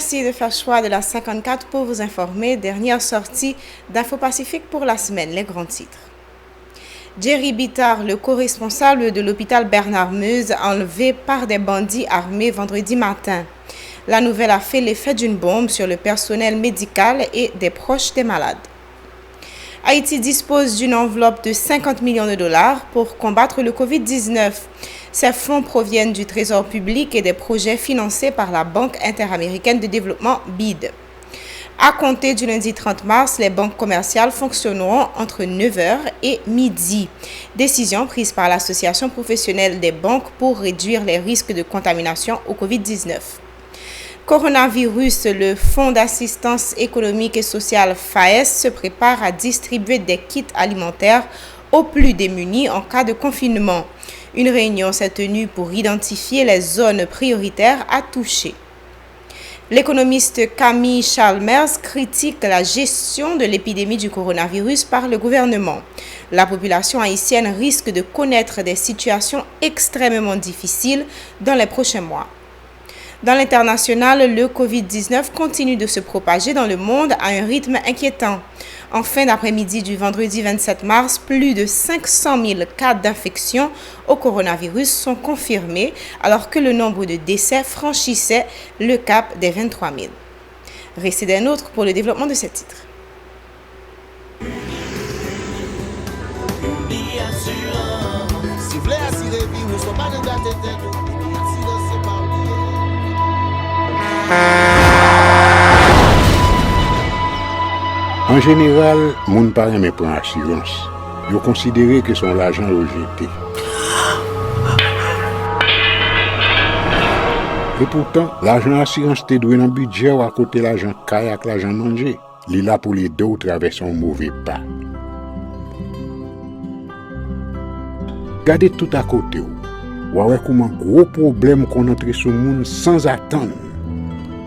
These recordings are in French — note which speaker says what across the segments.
Speaker 1: Merci de faire choix de la 54 pour vous informer. Dernière sortie d'Info Pacifique pour la semaine, les grands titres. Jerry Bittard, le co-responsable de l'hôpital Bernard Meuse, enlevé par des bandits armés vendredi matin. La nouvelle a fait l'effet d'une bombe sur le personnel médical et des proches des malades. Haïti dispose d'une enveloppe de 50 millions de dollars pour combattre le Covid-19. Ces fonds proviennent du Trésor public et des projets financés par la Banque interaméricaine de développement BID. À compter du lundi 30 mars, les banques commerciales fonctionneront entre 9h et midi. Décision prise par l'Association professionnelle des banques pour réduire les risques de contamination au Covid-19. Coronavirus, le Fonds d'assistance économique et sociale FAES se prépare à distribuer des kits alimentaires aux plus démunis en cas de confinement. Une réunion s'est tenue pour identifier les zones prioritaires à toucher. L'économiste Camille Chalmers critique la gestion de l'épidémie du coronavirus par le gouvernement. La population haïtienne risque de connaître des situations extrêmement difficiles dans les prochains mois. Dans l'international, le Covid-19 continue de se propager dans le monde à un rythme inquiétant. En fin d'après-midi du vendredi 27 mars, plus de 500 000 cas d'infection au coronavirus sont confirmés, alors que le nombre de décès franchissait le cap des 23 000. Restez des nôtres pour le développement de ces titres.
Speaker 2: En général, moun pa reme pran assurance. Yo considéré que son l'argent rejeté. Et pourtant, l'argent assurance te doué dans budget ou à côté l'argent kaya ak l'argent manger. Li là pour les deux ou traverser un mauvais pas. Gardez tout à côté ou. Ouais comment gros problème qu'on entre sur moun sans attendre.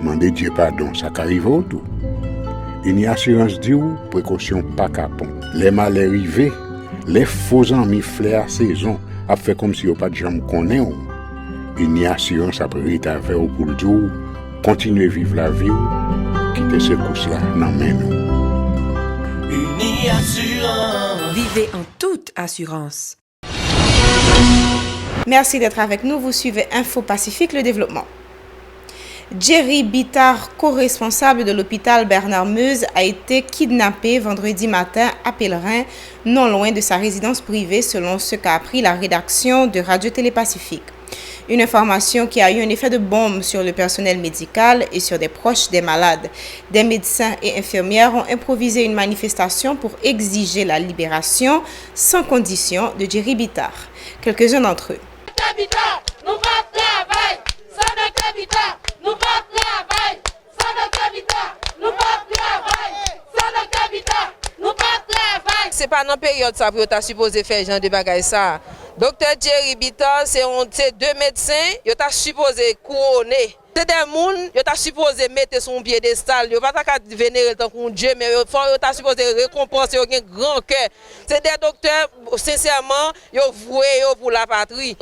Speaker 2: Mandez Dieu pardon, ça qu'arrive autour. Une assurance dit ou précaution pas capon. Les mal arrivés, les faux amis flair saison a fait comme si on pas de jambe connaît ou. Une assurance après rita faire ou pour dire continuer vivre la vie ou quitter ce course là nan men ou.
Speaker 3: Uni assurance.
Speaker 4: Vivez en toute assurance.
Speaker 1: Merci d'être avec nous. Vous suivez Info Pacifique, le développement. Jerry Bittard, co-responsable de l'hôpital Bernard Meuse, a été kidnappé vendredi matin à Pèlerin, non loin de sa résidence privée, selon ce qu'a appris la rédaction de Radio-Télé Pacifique. Une information qui a eu un effet de bombe sur le personnel médical et sur des proches des malades. Des médecins et infirmières ont improvisé une manifestation pour exiger la libération sans condition de Jerry Bittard. Quelques-uns d'entre eux.
Speaker 5: C'est pas dans la période ça pour tu supposé faire genre de bagaille ça. Docteur Jerry Bittard, c'est deux médecins, ils t'a supposé couronner. C'est des gens, ils t'a supposé mettre son piédestal, ils pas ta vénérer tant que Dieu, mais ils t'a supposé récompenser un grand cœur. C'est des docteurs sincèrement, ils voué pour la patrie.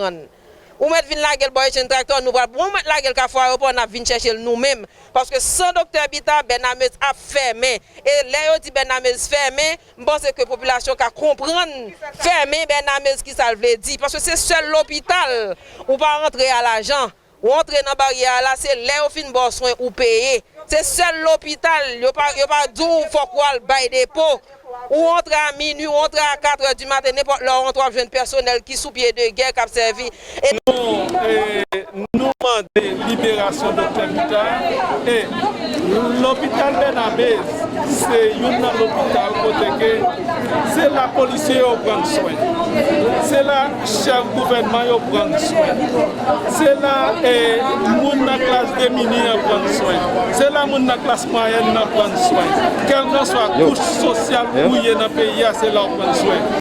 Speaker 5: Ou mettre vinn la gueule boy chen tracteur nous va bon mettre la gueule ka foire pour n'a vinn chercher nous-mêmes parce que sans docteur Bittard Bernard Meuse a fermé et là yo dit Bernard Meuse fermé je pense que population ka comprendre fermé Bernard Meuse qui ça veut dire parce que c'est seul l'hôpital ou pas rentrer à l'argent ou entrer dans barrière là c'est là au fin bon soin ou payer c'est seul l'hôpital yo pas dou faut quoi bail dépôt ou entre à minuit, ou entre à 4h du matin, n'importe là, on trouve jeune personnel qui sous pied de guerre qui a servi.
Speaker 6: Nous demandons libération de Dr Bittard et l'hôpital Bernard Meuse, c'est un hôpital côté c'est la police qui prend soin, c'est la chef gouvernement qui prend soin, c'est la classe démunie qui prend soin, c'est la classe moyenne qui prend soin, quelle que soit la couche sociale.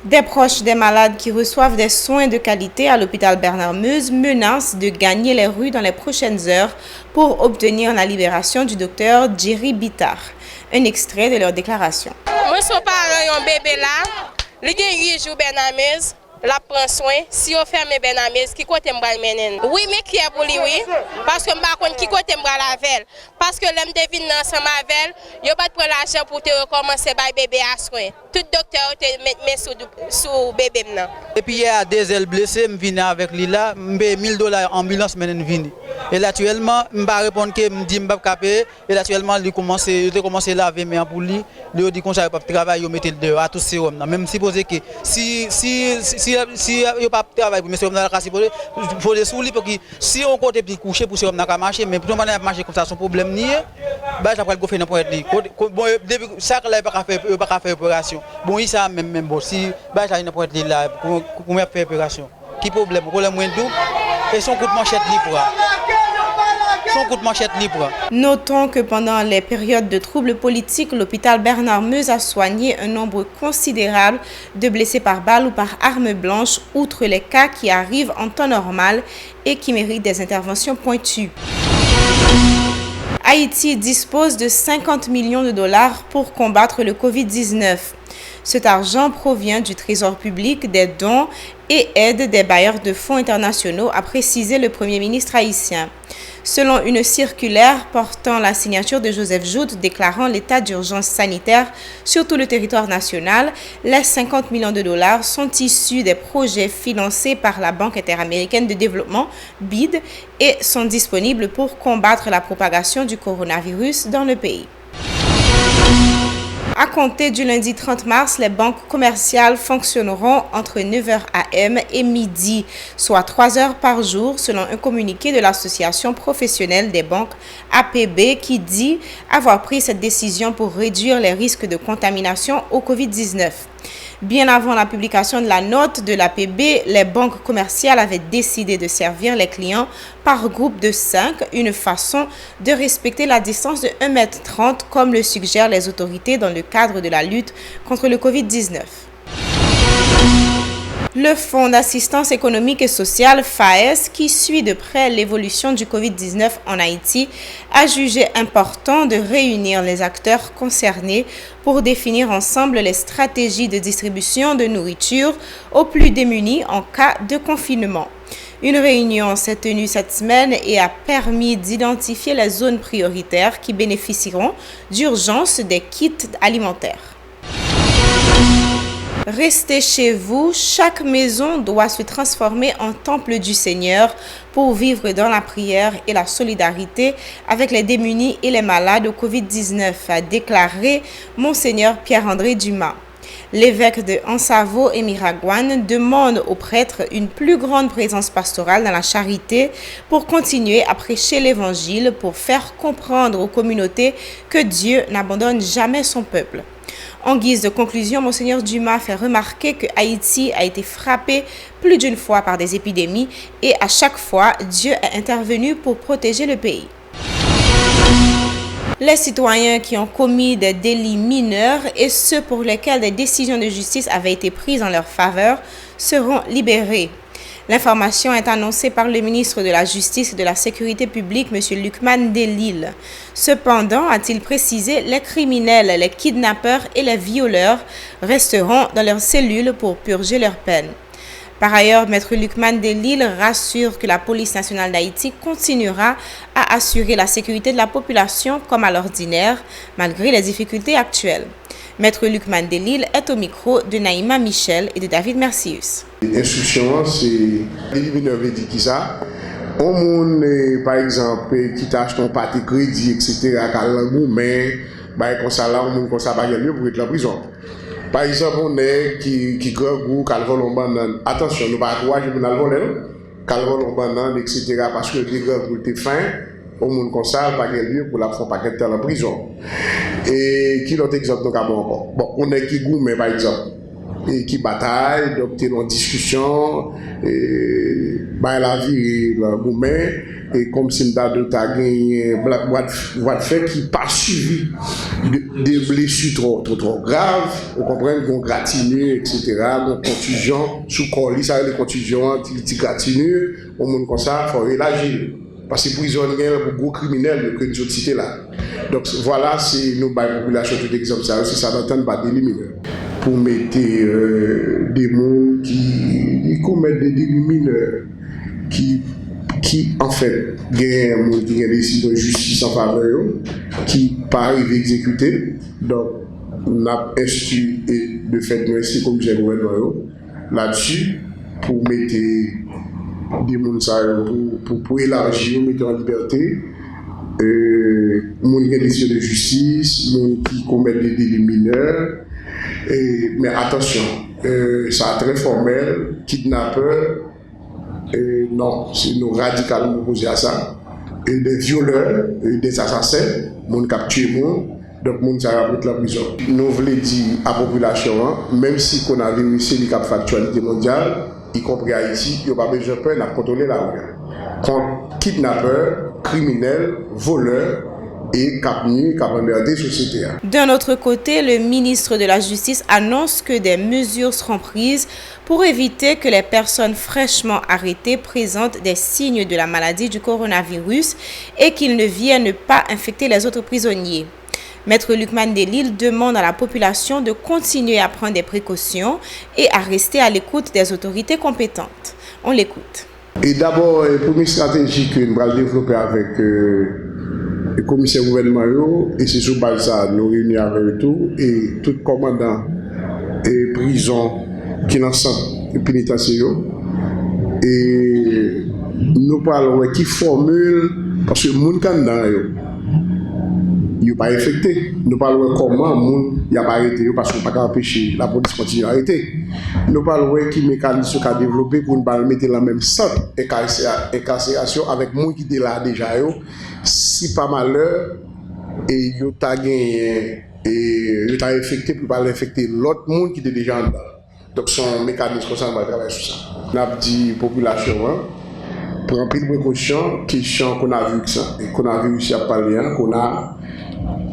Speaker 1: Des proches des malades qui reçoivent des soins de qualité à l'hôpital Bernard Meuse menacent de gagner les rues dans les prochaines heures pour obtenir la libération du docteur Jerry Bittard. Un extrait de leur déclaration.
Speaker 7: Moi, je suis parent d'un bébé là, il y a 8 jours Bernard Meuse. la prend soin. Si on ferme Benamez, qui côté m'bral menen. Oui, mais qui est pour lui, oui. Parce que m'pa konn qui côté m'bral avec. Parce que l'aime devine ensemble avec, yo pas prendre l'argent pour te recommencer bay bébé à soin. Tout docteur te met sous bébé nan.
Speaker 8: Et puis il y a des ailes blessées, me vinn avec lui là, m'paye $1000 ambulance menen vinn. Et là actuellement, m'pa répondre que me dit m'pa payer et là actuellement il commence laver mais pour lui, il dit qu'on ça pas travailler, il mettre dehors à tous ces hommes. Même supposé que si il pas travail pour monsieur homme dans la casse pour les sous lui pour que si on côté puis coucher pour ces hommes dans marcher mais pour manière marcher comme ça son problème ni bah ça va le faire n'importe lui. Bon depuis ça là pas faire opération. Bon il ça même bon si bah ça n'importe lui là pour faire opération. Qui problème moins tout et son coup de manchette libre.
Speaker 1: Notons que pendant les périodes de troubles politiques, l'hôpital Bernard Meuse a soigné un nombre considérable de blessés par balle ou par arme blanche, outre les cas qui arrivent en temps normal et qui méritent des interventions pointues. Haïti dispose de 50 millions de dollars pour combattre le Covid-19. Cet argent provient du Trésor public, des dons et aides des bailleurs de fonds internationaux, a précisé le Premier ministre haïtien. Selon une circulaire portant la signature de Joseph Jout déclarant l'état d'urgence sanitaire sur tout le territoire national, les 50 millions de dollars sont issus des projets financés par la Banque interaméricaine de développement, BID, et sont disponibles pour combattre la propagation du coronavirus dans le pays. À compter du lundi 30 mars, les banques commerciales fonctionneront entre 9h AM et midi, soit 3 heures par jour, selon un communiqué de l'Association professionnelle des banques APB qui dit avoir pris cette décision pour réduire les risques de contamination au Covid-19. Bien avant la publication de la note de l'APB, les banques commerciales avaient décidé de servir les clients par groupe de 5, une façon de respecter la distance de 1,30 m comme le suggèrent les autorités dans le cadre de la lutte contre le Covid-19. Le Fonds d'assistance économique et sociale FAES, qui suit de près l'évolution du Covid-19 en Haïti, a jugé important de réunir les acteurs concernés pour définir ensemble les stratégies de distribution de nourriture aux plus démunis en cas de confinement. Une réunion s'est tenue cette semaine et a permis d'identifier les zones prioritaires qui bénéficieront d'urgence des kits alimentaires. Restez chez vous, chaque maison doit se transformer en temple du Seigneur pour vivre dans la prière et la solidarité avec les démunis et les malades au Covid-19, a déclaré Monseigneur Pierre-André Dumas. L'évêque de Ansavo et Miragouane demande aux prêtres une plus grande présence pastorale dans la charité pour continuer à prêcher l'évangile, pour faire comprendre aux communautés que Dieu n'abandonne jamais son peuple. En guise de conclusion, Monseigneur Dumas fait remarquer que Haïti a été frappé plus d'une fois par des épidémies et à chaque fois, Dieu est intervenu pour protéger le pays. Les citoyens qui ont commis des délits mineurs et ceux pour lesquels des décisions de justice avaient été prises en leur faveur seront libérés. L'information est annoncée par le ministre de la Justice et de la Sécurité publique, M. Lucman Delille. Cependant, a-t-il précisé, les criminels, les kidnappeurs et les violeurs resteront dans leurs cellules pour purger leur peine. Par ailleurs, Maître Lucman Delille rassure que la police nationale d'Haïti continuera à assurer la sécurité de la population comme à l'ordinaire, malgré les difficultés actuelles. Maître Lucman Delille est au micro de Naïma Michel et de David Mercius.
Speaker 9: L'instruction, c'est l'éliminer dit qui ça. On monde par exemple qui t'achète ton pâté crédit etc. mais comme ça là on monde comme ça pas mieux pour être en prison. Par exemple on est qui grand goût calvol en banane. Attention, nous pas trois jours dans voler. Calvol en banane etc. parce que les grands goût t'es fin. Au monde comme ça, pas lieu pour la faire paquet de en prison. Et qui l'autre exemple donc encore. Bon, on est qui gourmet par exemple et qui bataille, d'obtenir une discussion, bah la vie gourmet et comme si nous ta gagné boîte fait qui pas suivi des blessures trop graves, on comprend qu'on gratiner etc. Donc contusion sous colis ça les contusions, petit gratiner, au monde comme ça, faut réagir. Parce que prisonniers pour gros criminels que nous cité là. Donc voilà, c'est nous la population tout exemple ça, c'est ça d'entendre pas d'éliminer. pour mettre des gens qui commettent des délits mineurs, qui en fait gagnent un monde qui a décidé de justice en faveur, qui pas arrivé à exécuter. Donc, on a institué et de fait nous ainsi comme j'ai gouvernement là-dessus pour mettre des gens pour élargir, mettre en liberté. Moun qui a décidé de justice, moun qui commettent des délits mineurs. Mais attention, ça très formel, kidnappeur, non, c'est nous radicalement opposés à ça. Et des violeurs, des assassins, moun capturé moun, donc moun ça va la prison. Nous voulons dire à la population, même si le coronavirus c'est une factualité mondiale, y compris Haïti, il n'y a pas besoin de peur de contrôler la rue. Contre kidnappeurs, criminels, voleurs, et des sociétés.
Speaker 1: D'un autre côté, le ministre de la Justice annonce que des mesures seront prises pour éviter que les personnes fraîchement arrêtées présentent des signes de la maladie du coronavirus et qu'ils ne viennent pas infecter les autres prisonniers. Maître Luc Mandelil demande à la population de continuer à prendre des précautions et à rester à l'écoute des autorités compétentes. On l'écoute.
Speaker 9: Et d'abord, la première stratégie que nous allons développer avec le commissaire gouvernement, et c'est sur base ça nous réunissons avec eux tout, et tout commandant et prison qui est dans le centre pénitentiaire. Et nous parlons qui formule, parce que les gens qui sont dedans, ils ne sont pas infectés. Nous parlons comment les gens n'ont pas arrêté, parce qu'on ne peut pas empêcher la police continue à arrêter. Nous parlons qui mécanisme qu'a développé pour ne mettre la même centre incarcération avec les gens qui étaient là déjà. Si pas malheur, et ils ont gagné, et ils ont infecté pour ne pas infecter l'autre monde qui était déjà dedans. Donc, son mécanisme, comme ça, on va travailler sur ça. On a dit population, prend plus de précautions, question qu'on a vu ça, et qu'on a vu ici à parler, qu'on a,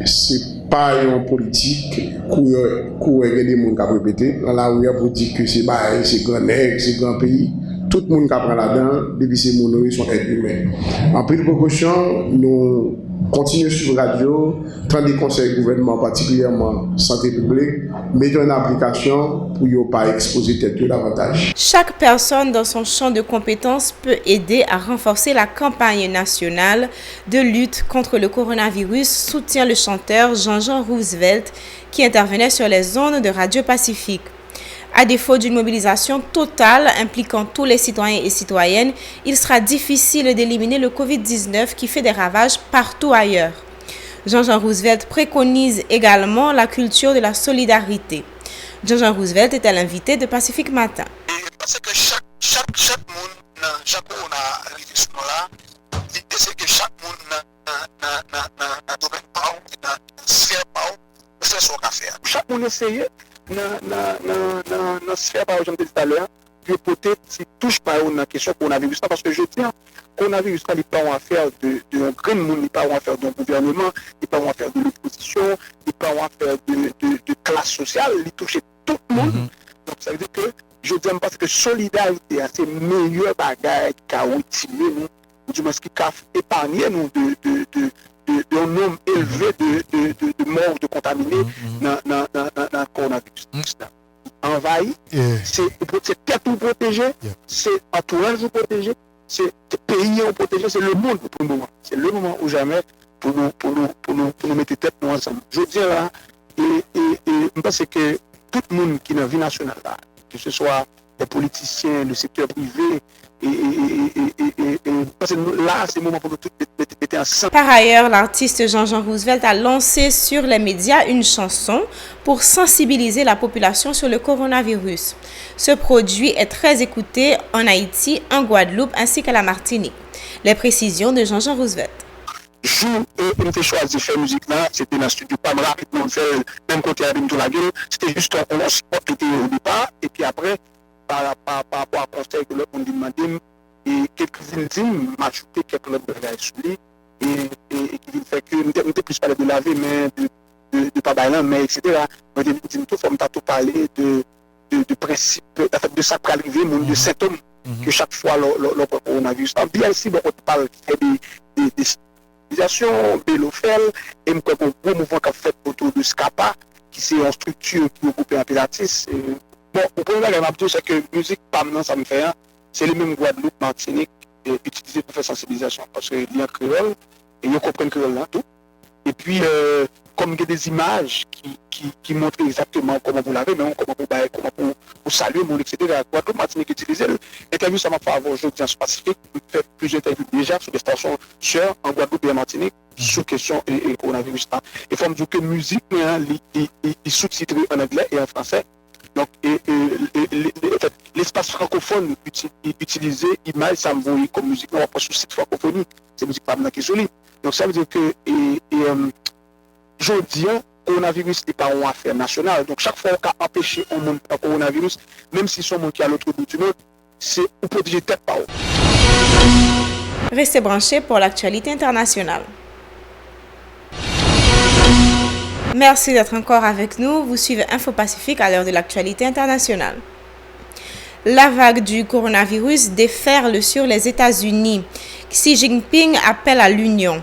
Speaker 9: c'est pas une politique qu'on a des gens qui ont répété. Dans la rue, pour dire que c'est grand nègre, c'est grand pays. Tout le monde qui apprend là-dedans, depuis ces gens ils sont êtres humains. En prise de précaution, nous continuons sur la radio, prendre des conseils du gouvernement, particulièrement santé publique, mettons en application pour ne pas exposer tête davantage.
Speaker 1: Chaque personne dans son champ de compétences peut aider à renforcer la campagne nationale de lutte contre le coronavirus, soutient le chanteur Jean-Jean Roosevelt qui intervenait sur les ondes de Radio Pacifique. À défaut d'une mobilisation totale impliquant tous les citoyens et citoyennes, il sera difficile d'éliminer le Covid-19 qui fait des ravages partout ailleurs. Jean-Jean Roosevelt préconise également la culture de la solidarité. Jean-Jean Roosevelt était l'invité de Pacifique Matin.
Speaker 10: Parce que chaque monde, chaque on a arrivé ce moment-là, l'idée c'est que chaque monde n'a domaine pas ou n'a sphère pas ou c'est son affaire. Chaque monde essaye dans sphère par exemple tout à l'heure, que peut-être si touche pas une question coronavirus parce que je dis coronavirus il pas en affaire de grand monde, il pas en affaire d'un gouvernement, il pas en affaire de l'opposition, il pas en affaire de classe sociale, il touche tout le monde. Donc ça veut dire que je dis parce que solidarité c'est meilleur bagage qu'a utilisé nous, du moins qui qu'a épargné nous d'un nombre élevé de morts, de contaminés dans le coronavirus. Envahi, c'est tête ou protégé, c'est entourage ou protégé, c'est pays ou protégé, c'est le monde pour le moment. C'est le moment ou jamais pour nous mettre tête nous ensemble. Je dis là, et je pense que tout le monde qui est dans la vie nationale, là, que ce soit les politiciens, le secteur privé, parce que là, c'est le moment pour nous tous être ensemble.
Speaker 1: Par ailleurs, l'artiste Jean-Jean Roosevelt a lancé sur les médias une chanson pour sensibiliser la population sur le coronavirus. Ce produit est très écouté en Haïti, en Guadeloupe ainsi qu'à la Martinique. Les précisions de Jean-Jean Roosevelt.
Speaker 10: Jour où on a choisi de faire musique là, c'était dans le studio, pas rapidement faire même côté à la gueule, c'était juste un spot qui était au départ, et puis après, par rapport à conseil que l'autre on demandé, et quelques intimes m'a ajouté quelques autres bagages sur lui, et qui fait que nous n'avons plus parlé de laver, mais de pas bailer, mais etc. Nous avons tout forme tout parler de principe, de ça qui arrive, de symptômes, que chaque fois le coronavirus. Bien ici, on parle des Bélofel, et un gros mouvement qui a fait autour de SCAPA, c'est une structure qui regroupe un pilatis. Bon, au premier bagage, c'est que musique, pas maintenant, ça me fait un. C'est le même Guadeloupe, Martinique, utilisé pour faire sensibilisation. Parce qu'il y a un créole, et ils comprennent créole là, tout. Et puis, comme il y a des images qui montrent exactement comment vous l'avez, mais comment vous saluer, etc. Guadeloupe, Martinique, utilisé. L'interview, ça m'a fait avoir aujourd'hui en Pacifique. Je fais plusieurs interviews déjà sur des stations sœurs en Guadeloupe et en Martinique sur question et coronavirus. Il faut me dire que musique, est sous-titrée en anglais et en français. Donc, l'espace francophone utilisé, image, ça me voit comme musique, on va pas sur site francophonie, c'est musique pas qui est jolie. Donc, ça veut dire que, je dis, le coronavirus n'est pas une affaire nationale. Donc, chaque fois qu'on a empêché un monde par coronavirus, même si son monde qui est à l'autre bout du monde, c'est pour protéger tête par haut.
Speaker 1: Restez branchés pour l'actualité internationale. Merci d'être encore avec nous. Vous suivez Info Pacifique à l'heure de l'actualité internationale. La vague du coronavirus déferle sur les États-Unis. Xi Jinping appelle à l'union.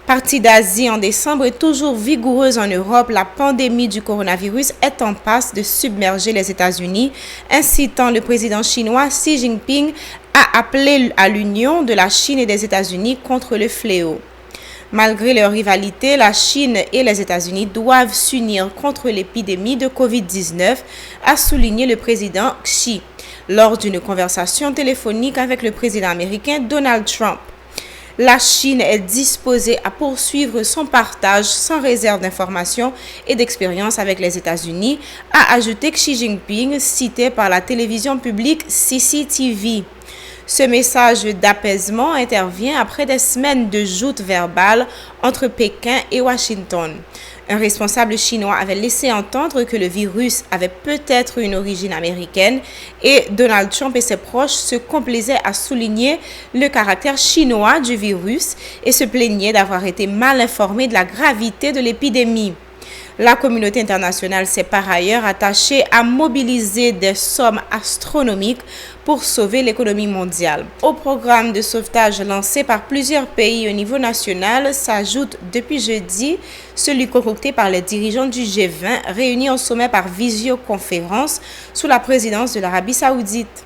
Speaker 1: Partie d'Asie en décembre et toujours vigoureuse en Europe, la pandémie du coronavirus est en passe de submerger les États-Unis, incitant le président chinois Xi Jinping à appeler à l'union de la Chine et des États-Unis contre le fléau. Malgré leur rivalité, la Chine et les États-Unis doivent s'unir contre l'épidémie de Covid-19, a souligné le président Xi lors d'une conversation téléphonique avec le président américain Donald Trump. La Chine est disposée à poursuivre son partage sans réserve d'informations et d'expérience avec les États-Unis, a ajouté Xi Jinping, cité par la télévision publique CCTV. Ce message d'apaisement intervient après des semaines de joutes verbales entre Pékin et Washington. Un responsable chinois avait laissé entendre que le virus avait peut-être une origine américaine et Donald Trump et ses proches se complaisaient à souligner le caractère chinois du virus et se plaignaient d'avoir été mal informés de la gravité de l'épidémie. La communauté internationale s'est par ailleurs attachée à mobiliser des sommes astronomiques pour sauver l'économie mondiale. Au programme de sauvetage lancé par plusieurs pays au niveau national s'ajoute depuis jeudi celui concocté par les dirigeants du G20 réunis au sommet par visioconférence sous la présidence de l'Arabie Saoudite.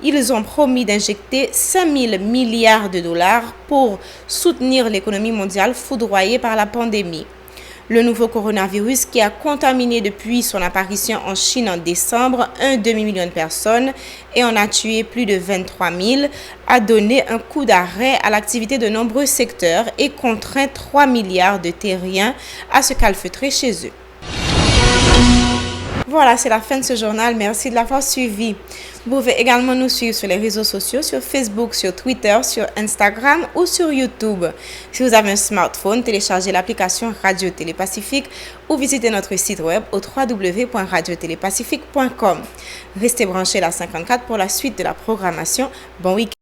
Speaker 1: Ils ont promis d'injecter 5 000 milliards de dollars pour soutenir l'économie mondiale foudroyée par la pandémie. Le nouveau coronavirus qui a contaminé depuis son apparition en Chine en décembre un demi-million de personnes et en a tué plus de 23 000 a donné un coup d'arrêt à l'activité de nombreux secteurs et contraint 3 milliards de terriens à se calfeutrer chez eux. Voilà, c'est la fin de ce journal. Merci de l'avoir suivi. Vous pouvez également nous suivre sur les réseaux sociaux, sur Facebook, sur Twitter, sur Instagram ou sur YouTube. Si vous avez un smartphone, téléchargez l'application Radio Télé Pacifique ou visitez notre site web au www.radiotélépacifique.com. Restez branchés à la 54 pour la suite de la programmation. Bon week-end.